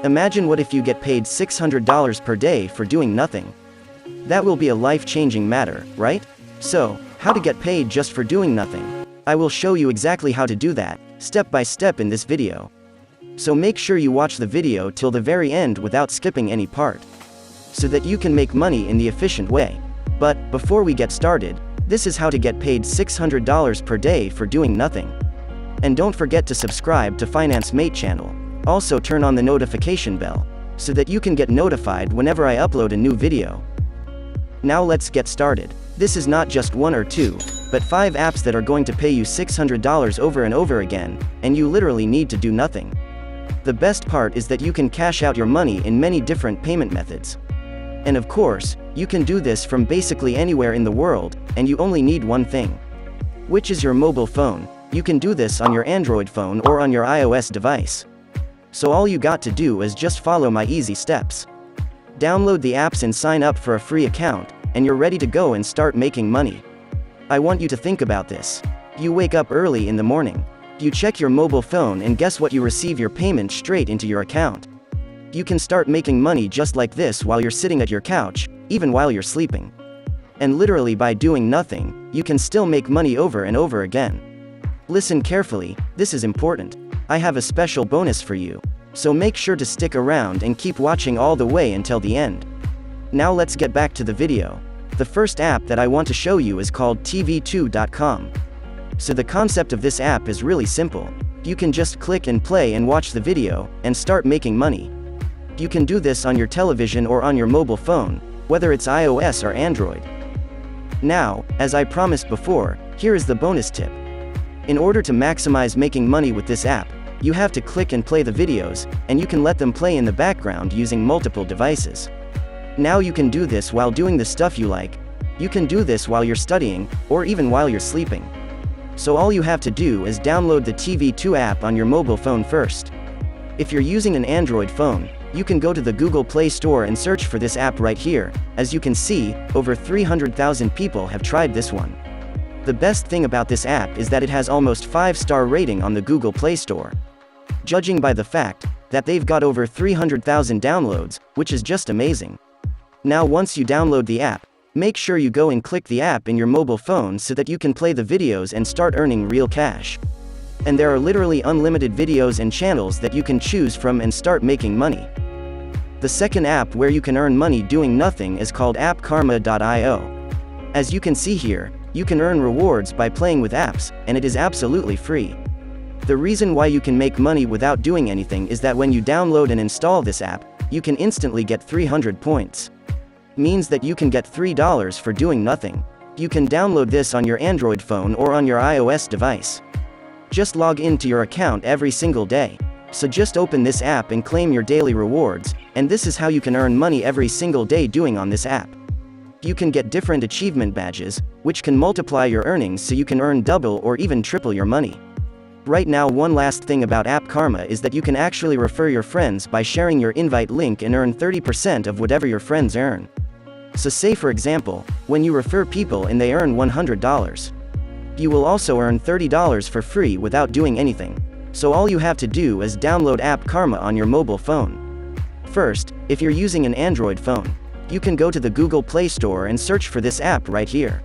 Imagine what if you get paid $600 per day for doing nothing. That will be a life-changing matter, right? So, how to get paid just for doing nothing? I will show you exactly how to do that, step by step in this video. So make sure you watch the video till the very end without skipping any part, so that you can make money in the efficient way. But, before we get started, this is how to get paid $600 per day for doing nothing. And don't forget to subscribe to Finance Mate channel. Also turn on the notification bell, so that you can get notified whenever I upload a new video. Now let's get started. This is not just 1 or 2, but 5 apps that are going to pay you $600 over and over again, and you literally need to do nothing. The best part is that you can cash out your money in many different payment methods. And of course, you can do this from basically anywhere in the world, and you only need one thing, which is your mobile phone. You can do this on your Android phone or on your iOS device. So all you got to do is just follow my easy steps. Download the apps and sign up for a free account, and you're ready to go and start making money. I want you to think about this. You wake up early in the morning. You check your mobile phone and guess what? You receive your payment straight into your account. You can start making money just like this while you're sitting at your couch, even while you're sleeping. And literally by doing nothing, you can still make money over and over again. Listen carefully, this is important. I have a special bonus for you. So make sure to stick around and keep watching all the way until the end. Now let's get back to the video. The first app that I want to show you is called TV2.com. So the concept of this app is really simple. You can just click and play and watch the video, and start making money. You can do this on your television or on your mobile phone, whether it's iOS or Android. Now, as I promised before, here is the bonus tip. In order to maximize making money with this app, you have to click and play the videos, and you can let them play in the background using multiple devices. Now you can do this while doing the stuff you like. You can do this while you're studying, or even while you're sleeping. So all you have to do is download the TV2 app on your mobile phone first. If you're using an Android phone, you can go to the Google Play Store and search for this app right here. As you can see, over 300,000 people have tried this one. The best thing about this app is that it has almost 5-star rating on the Google Play Store. Judging by the fact that they've got over 300,000 downloads, which is just amazing. Now once you download the app, make sure you go and click the app in your mobile phone so that you can play the videos and start earning real cash. And there are literally unlimited videos and channels that you can choose from and start making money. The second app where you can earn money doing nothing is called Appkarma.io. As you can see here, you can earn rewards by playing with apps, and it is absolutely free. The reason why you can make money without doing anything is that when you download and install this app, you can instantly get 300 points. Means that you can get $3 for doing nothing. You can download this on your Android phone or on your iOS device. Just log into your account every single day. So just open this app and claim your daily rewards, and this is how you can earn money every single day doing on this app. You can get different achievement badges, which can multiply your earnings so you can earn double or even triple your money. Right now, one last thing about Appkarma is that you can actually refer your friends by sharing your invite link and earn 30% of whatever your friends earn. So say for example, when you refer people and they earn $100, you will also earn $30 for free without doing anything. So all you have to do is download Appkarma on your mobile phone. First, if you're using an Android phone, you can go to the Google Play Store and search for this app right here.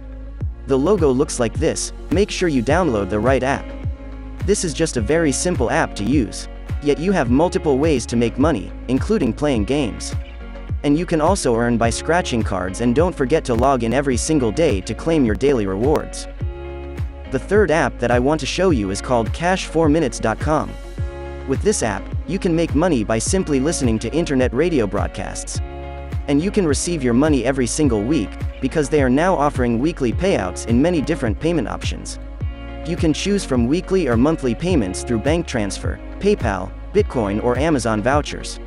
The logo looks like this. Make sure you download the right app. This is just a very simple app to use. Yet you have multiple ways to make money, including playing games. And you can also earn by scratching cards, and don't forget to log in every single day to claim your daily rewards. The third app that I want to show you is called Cash4minutes.com. With this app, you can make money by simply listening to internet radio broadcasts. And you can receive your money every single week, because they are now offering weekly payouts in many different payment options. You can choose from weekly or monthly payments through bank transfer, PayPal, Bitcoin or Amazon vouchers.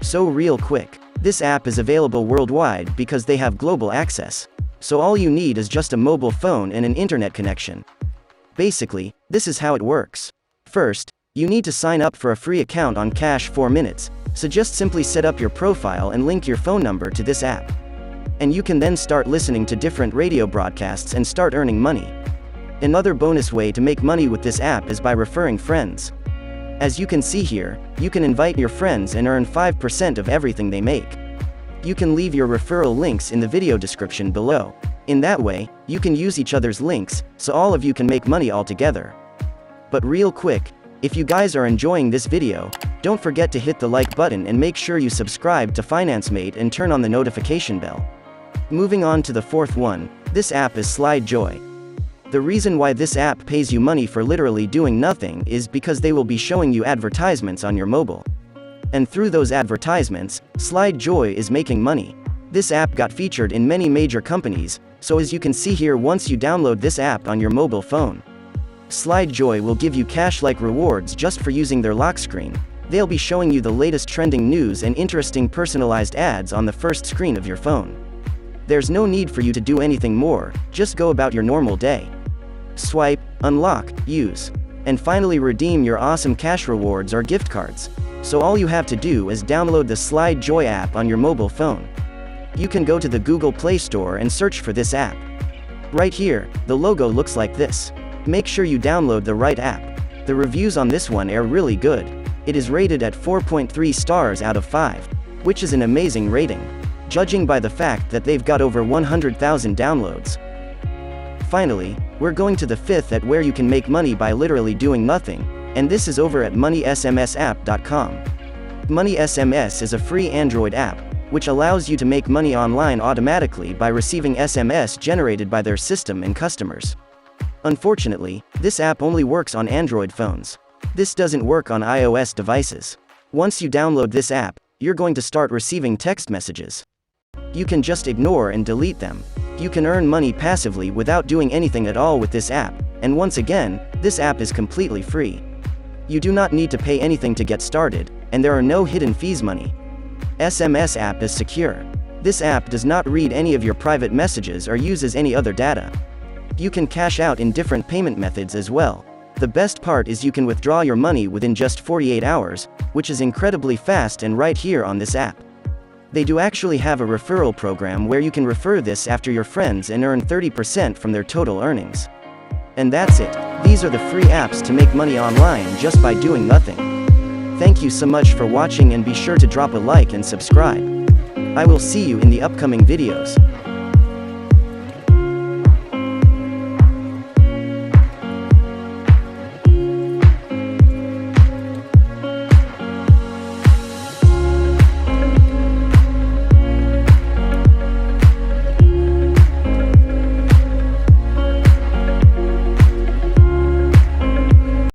So real quick, this app is available worldwide because they have global access. So all you need is just a mobile phone and an internet connection. Basically, this is how it works. First, you need to sign up for a free account on Cash4Minutes, so just simply set up your profile and link your phone number to this app. And you can then start listening to different radio broadcasts and start earning money. Another bonus way to make money with this app is by referring friends. As you can see here, you can invite your friends and earn 5% of everything they make. You can leave your referral links in the video description below. In that way, you can use each other's links, so all of you can make money all together. But real quick, if you guys are enjoying this video, don't forget to hit the like button and make sure you subscribe to FinanceMate and turn on the notification bell. Moving on to the fourth one, this app is Slidejoy. The reason why this app pays you money for literally doing nothing is because they will be showing you advertisements on your mobile. And through those advertisements, Slidejoy is making money. This app got featured in many major companies, so as you can see here, once you download this app on your mobile phone, Slidejoy will give you cash-like rewards just for using their lock screen. They'll be showing you the latest trending news and interesting personalized ads on the first screen of your phone. There's no need for you to do anything more, just go about your normal day. Swipe, unlock, use, and finally redeem your awesome cash rewards or gift cards. So all you have to do is download the Slidejoy app on your mobile phone. You can go to the Google Play Store and search for this app. Right here, the logo looks like this. Make sure you download the right app. The reviews on this one are really good. It is rated at 4.3 stars out of 5, which is an amazing rating, judging by the fact that they've got over 100,000 downloads. Finally, we're going to the fifth at where you can make money by literally doing nothing, and this is over at moneysmsapp.com. Money SMS is a free Android app, which allows you to make money online automatically by receiving SMS generated by their system and customers. Unfortunately, this app only works on Android phones. This doesn't work on iOS devices. Once you download this app, you're going to start receiving text messages. You can just ignore and delete them. You can earn money passively without doing anything at all with this app, and once again, this app is completely free. You do not need to pay anything to get started, and there are no hidden fees money. SMS app is secure. This app does not read any of your private messages or uses any other data. You can cash out in different payment methods as well. The best part is you can withdraw your money within just 48 hours, which is incredibly fast and right here on this app. They do actually have a referral program where you can refer this after your friends and earn 30% from their total earnings. And that's it. These are the free apps to make money online just by doing nothing. Thank you so much for watching, and be sure to drop a like and subscribe. I will see you in the upcoming videos.